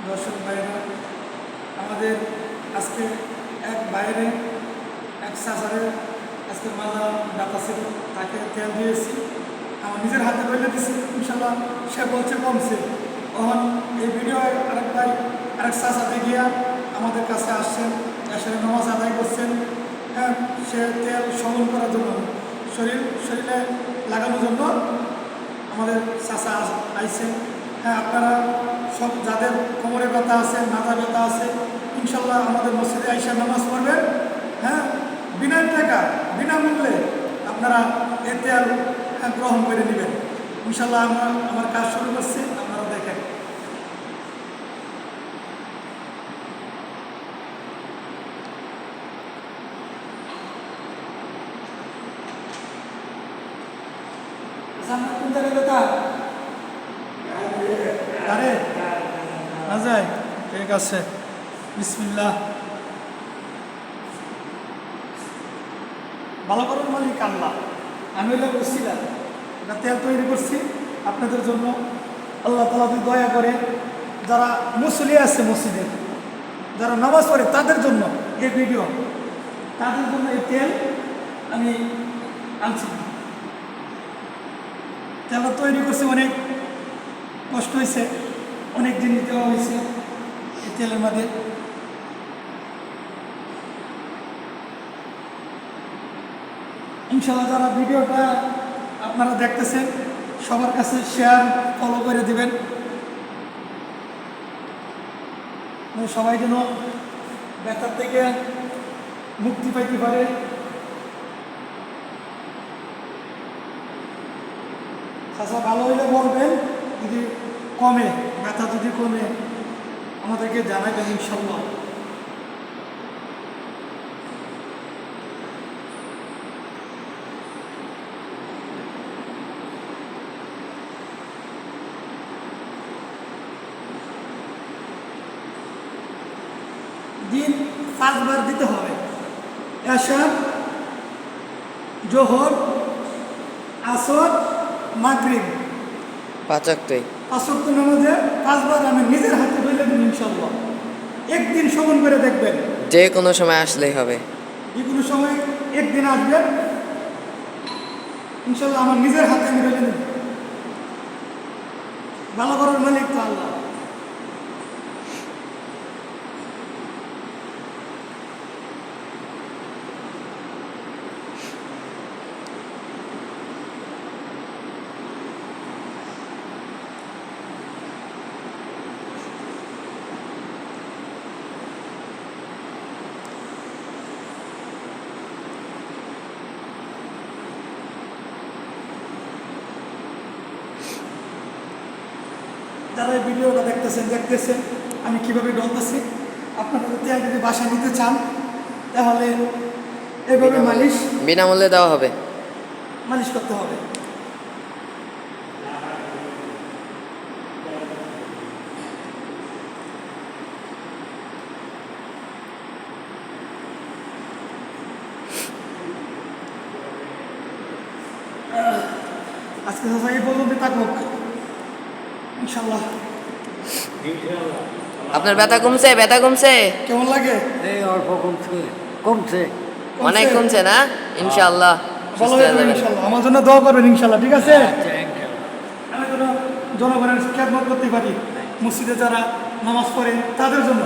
দর্শক ভাইরা, আমাদের আজকে এক বাইরে এক চাচারে আজকে মাজা ডাটা ছিল, তাকে তেল দিয়েছি, আমার নিজের হাতে বলে দিচ্ছি, ইনশাল্লাহ সে বলছে কমছে। তখন এই ভিডিও আরেক ভাই আরেক চাচা দেখিয়া আমাদের কাছে আসছেন, এসে নামাজ আদায় করছেন। হ্যাঁ, সে তেল শমন করার জন্য শরীরে লাগানোর জন্য আমাদের চাচা আইছেন। হ্যাঁ, আপনারা সব যাদের কোমরে ব্যথা আছে, মাথা ব্যথা আছে, ইনশাল্লাহ আমাদের মসজিদে আইসা নামাজ পড়বেন। হ্যাঁ, বিনা টাকা বিনামূল্যে আপনারা এ তেল গ্রহণ করে নেবেন। ইনশাল্লাহ আমার কাজ শুরু করছি, আপনারা দেখেন। কোন জায়গায় ব্যথা? আরে না যায়, ঠিক আছে। বিসমিল্লাহ। ভালো করার মালিক আল্লাহ। আমি হইলে বলছিলাম এটা তেল তৈরি করছি আপনাদের জন্য। আল্লাহ তাআলা যদি দয়া করে, যারা মুসল্লি আছে মসজিদে, যারা নামাজ পড়ে তাদের জন্য এই ভিডিও, তাদের জন্য এই তেল আমি আনছি। তেলটা তৈরি করছি, অনেক কষ্ট হয়েছে, অনেক জিনিস দেওয়া হয়েছে এই তেলের মধ্যে। ইনশাআল্লাহ যারা ভিডিওটা আপনারা দেখতেছেন সবার কাছে শেয়ার ফলো করে দিবেন, সবাই যেন ব্যথার থেকে মুক্তি পাইতে পারে। আচ্ছা, ভালো হইলে বলবেন, যদি কমে, ব্যথা যদি কমে আমাদেরকে জানাবেন ইনশাল্লাহ। দিন 5 বার দিতে হবে। এশার, জোহর, আসর, মাগরিব, 5 ওয়াক্তই। 5 ওয়াক্ত নামাজে 5 বার আমি নিজের হাতে বলে দেব ইনশাল্লাহ। একদিন শ্রবণ করে দেখবেন, যে কোনো সময় আসলেই হবে। যে কোনো সময় একদিন আসবেন, ইনশাল্লাহ আমার নিজের হাতে আমি বলে দেব। ভালো করার মালিক তো আল্লাহ। যারা এই ভিডিওটা দেখতেছেন আমি কীভাবে ডলতেছি, আপনারা যদি বাসায় নিতে চান তাহলে এভাবে বিনামূল্যে দেওয়া হবে, মালিশ করতে হবে। আজকে এই পর্যন্ত থাকুক ইনশাল্লাহ। আপনার ব্যথা কমছে? ব্যথা কমছে? কেমন লাগে? এই অল্প কমছে অনেক কমছে না? ইনশাআল্লাহ ভালো হয়ে যাবে ইনশাল্লাহ। আমার জন্য দোয়া করবেন ইনশাল্লাহ, ঠিক আছে? আমি যেন জনগণের খেদমত করতে পারি, মসজিদে যারা নামাজ পড়ে তাদের জন্য।